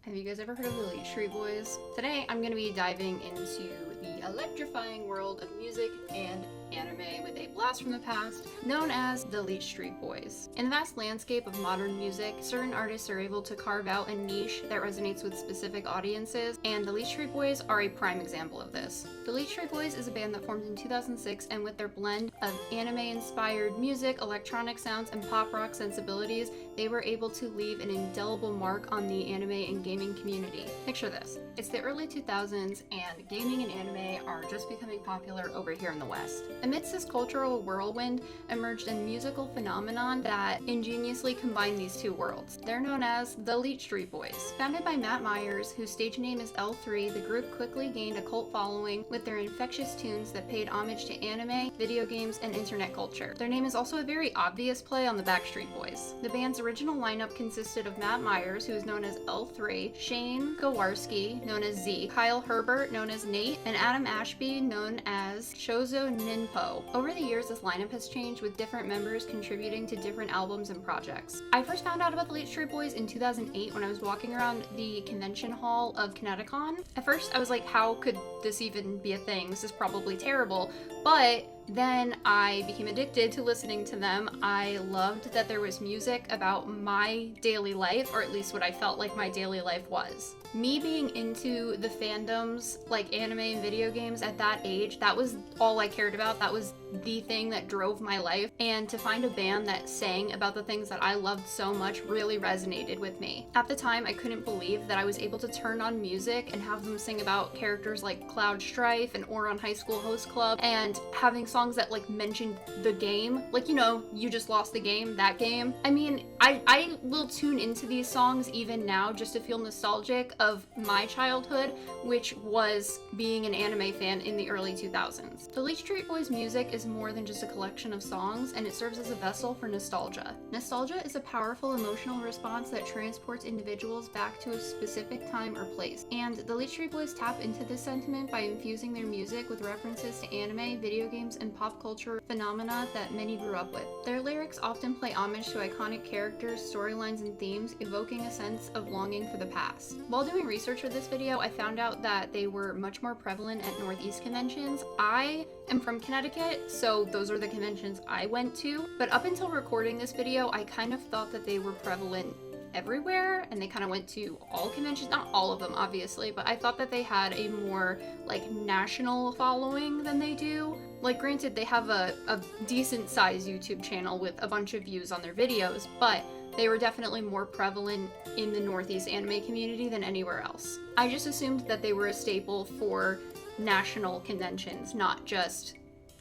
Have you guys ever heard of the LeetStreet Boys? Today I'm going to be diving into the electrifying world of music and anime with a blast from the past known as the LeetStreet Boys. In the vast landscape of modern music, certain artists are able to carve out a niche that resonates with specific audiences, and the LeetStreet Boys are a prime example of this. The LeetStreet Boys is a band that formed in 2006, and with their blend of anime-inspired music, electronic sounds, and pop rock sensibilities, they were able to leave an indelible mark on the anime and gaming community. Picture this. It's the early 2000s, and gaming and anime are just becoming popular over here in the West. Amidst this cultural whirlwind emerged a musical phenomenon that ingeniously combined these two worlds. They're known as the LeetStreet Boys. Founded by Matt Myers, whose stage name is L3, the group quickly gained a cult following with their infectious tunes that paid homage to anime, video games, and internet culture. Their name is also a very obvious play on the Backstreet Boys. The band's original lineup consisted of Matt Myers, who is known as L3, Shane Gawarski, known as Z, Kyle Herbert, known as Nate, and Adam Ashby, known as Shozo Ninpo. Over the years, this lineup has changed, with different members contributing to different albums and projects. I first found out about the LeetStreet Boys in 2008 when I was walking around the convention hall of Kineticon. At first, I was like, how could this even be a thing? This is probably terrible. But then I became addicted to listening to them. I loved that there was music about my daily life, or at least what I felt like my daily life was. Me being into the fandoms like anime and video games at that age, that was all I cared about. That was the thing that drove my life. And to find a band that sang about the things that I loved so much really resonated with me. At the time, I couldn't believe that I was able to turn on music and have them sing about characters like Cloud Strife and Ouran High School Host Club, and having songs that like mentioned the game, like, you know, you just lost the game, that game. I mean, I will tune into these songs even now just to feel nostalgic of my childhood, which was being an anime fan in the early 2000s. The LeetStreet Boys music is more than just a collection of songs, and it serves as a vessel for nostalgia. Nostalgia is a powerful emotional response that transports individuals back to a specific time or place, and the LeetStreet Boys tap into this sentiment by infusing their music with references to anime, video games, and pop culture phenomena that many grew up with. Their lyrics often play homage to iconic characters, storylines, and themes, evoking a sense of longing for the past. While doing research for this video, I found out that they were much more prevalent at Northeast conventions. I am from Connecticut, so those are the conventions I went to, but up until recording this video, I kind of thought that they were prevalent everywhere, and they kind of went to all conventions, not all of them obviously, but I thought that they had a more like national following than they do. Like, granted, they have a decent sized YouTube channel with a bunch of views on their videos, but they were definitely more prevalent in the Northeast anime community than anywhere else. I just assumed that they were a staple for national conventions, not just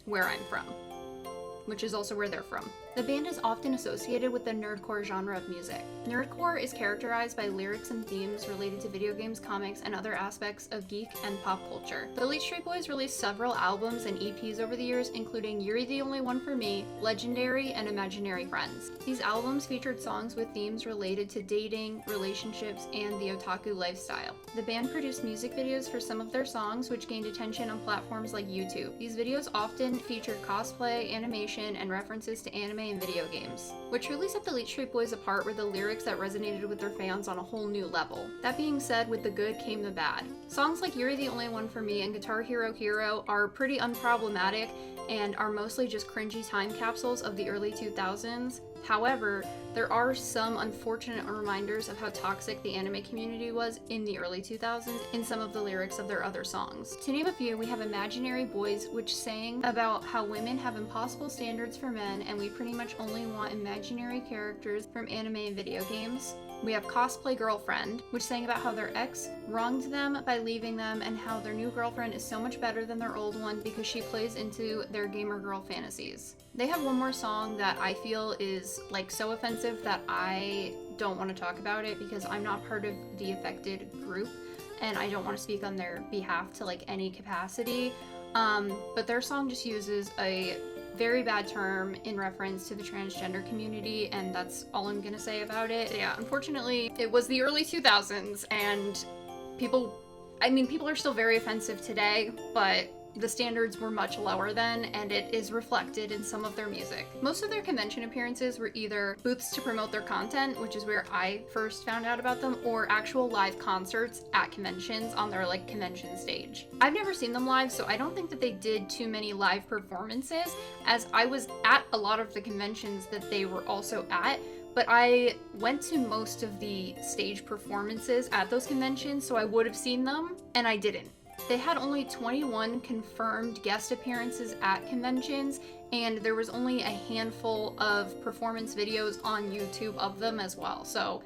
where I'm from, which is also where they're from. The band is often associated with the nerdcore genre of music. Nerdcore is characterized by lyrics and themes related to video games, comics, and other aspects of geek and pop culture. The LeetStreet Boys released several albums and EPs over the years, including Yuri The Only One for Me, Legendary, and Imaginary Friends. These albums featured songs with themes related to dating, relationships, and the otaku lifestyle. The band produced music videos for some of their songs, which gained attention on platforms like YouTube. These videos often featured cosplay, animation, and references to anime and video games. What truly set the LeetStreet Boys apart were the lyrics that resonated with their fans on a whole new level. That being said, with the good came the bad. Songs like Yuri The Only One for Me and Guitar Hero Hero are pretty unproblematic and are mostly just cringy time capsules of the early 2000s. However, there are some unfortunate reminders of how toxic the anime community was in the early 2000s in some of the lyrics of their other songs. To name a few, we have Imaginary Boys, which sang about how women have impossible standards for men and we pretty much only want imaginary characters from anime and video games. We have Cosplay Girlfriend, which sang about how their ex wronged them by leaving them and how their new girlfriend is so much better than their old one because she plays into their gamer girl fantasies. They have one more song that I feel is like so offensive that I don't want to talk about it because I'm not part of the affected group and I don't want to speak on their behalf to like any capacity. But their song just uses a very bad term in reference to the transgender community, and that's all I'm gonna say about it. Yeah, unfortunately, it was the early 2000s, and people are still very offensive today, but the standards were much lower then, and it is reflected in some of their music. Most of their convention appearances were either booths to promote their content, which is where I first found out about them, or actual live concerts at conventions on their like convention stage. I've never seen them live, so I don't think that they did too many live performances, as I was at a lot of the conventions that they were also at, but I went to most of the stage performances at those conventions, so I would have seen them, and I didn't. They had only 21 confirmed guest appearances at conventions, and there was only a handful of performance videos on YouTube of them as well. So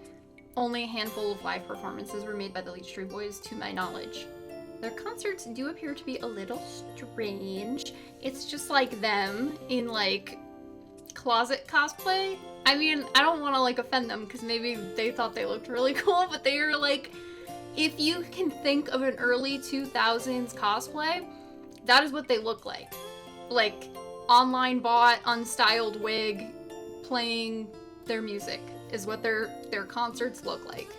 only a handful of live performances were made by the LeetStreet Boys to my knowledge. Their concerts do appear to be a little strange. It's just like them in like closet cosplay. I mean, I don't want to like offend them because maybe they thought they looked really cool, but they are like, if you can think of an early 2000s cosplay, that is what they look like. Like, online bought, unstyled wig, playing their music is what their concerts look like.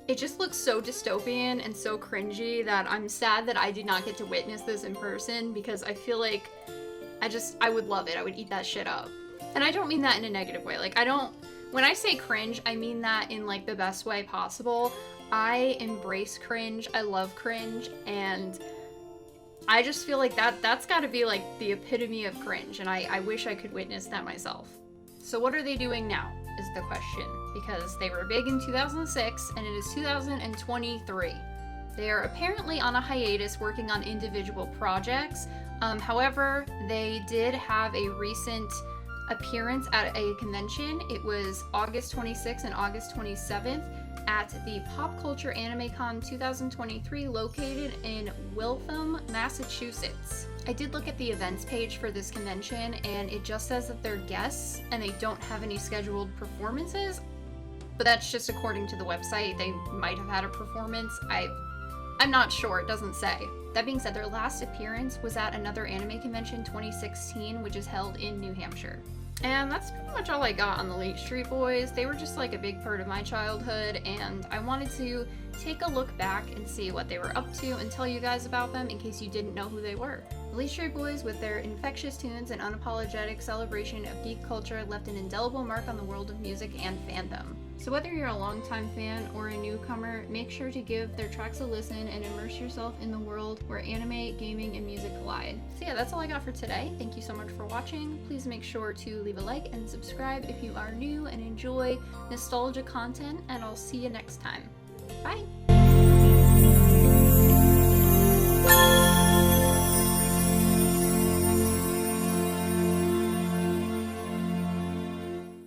It just looks so dystopian and so cringy that I'm sad that I did not get to witness this in person, because I feel like I would love it. I would eat that shit up. And I don't mean that in a negative way. Like, when I say cringe, I mean that in like the best way possible. I embrace cringe. I love cringe, and I just feel like that's gotta be like the epitome of cringe, and I wish I could witness that myself. So what are they doing now is the question, because they were big in 2006 and it is 2023. They are apparently on a hiatus working on individual projects. However, they did have a recent appearance at a convention. It was August 26th and August 27th at the Pop Culture Anime Con 2023 located in Waltham, Massachusetts. I did look at the events page for this convention, and it just says that they're guests and they don't have any scheduled performances, but that's just according to the website. They might have had a performance. I'm not sure, it doesn't say. That being said, their last appearance was at another anime convention 2016, which is held in New Hampshire. And that's pretty much all I got on the LeetStreet Boys. They were just like a big part of my childhood, and I wanted to take a look back and see what they were up to and tell you guys about them in case you didn't know who they were. The LeetStreet Boys, with their infectious tunes and unapologetic celebration of geek culture, left an indelible mark on the world of music and fandom. So whether you're a longtime fan or a newcomer, make sure to give their tracks a listen and immerse yourself in the world where anime, gaming, and music collide. So yeah, that's all I got for today. Thank you so much for watching. Please make sure to leave a like and subscribe if you are new and enjoy nostalgia content, and I'll see you next time. Bye!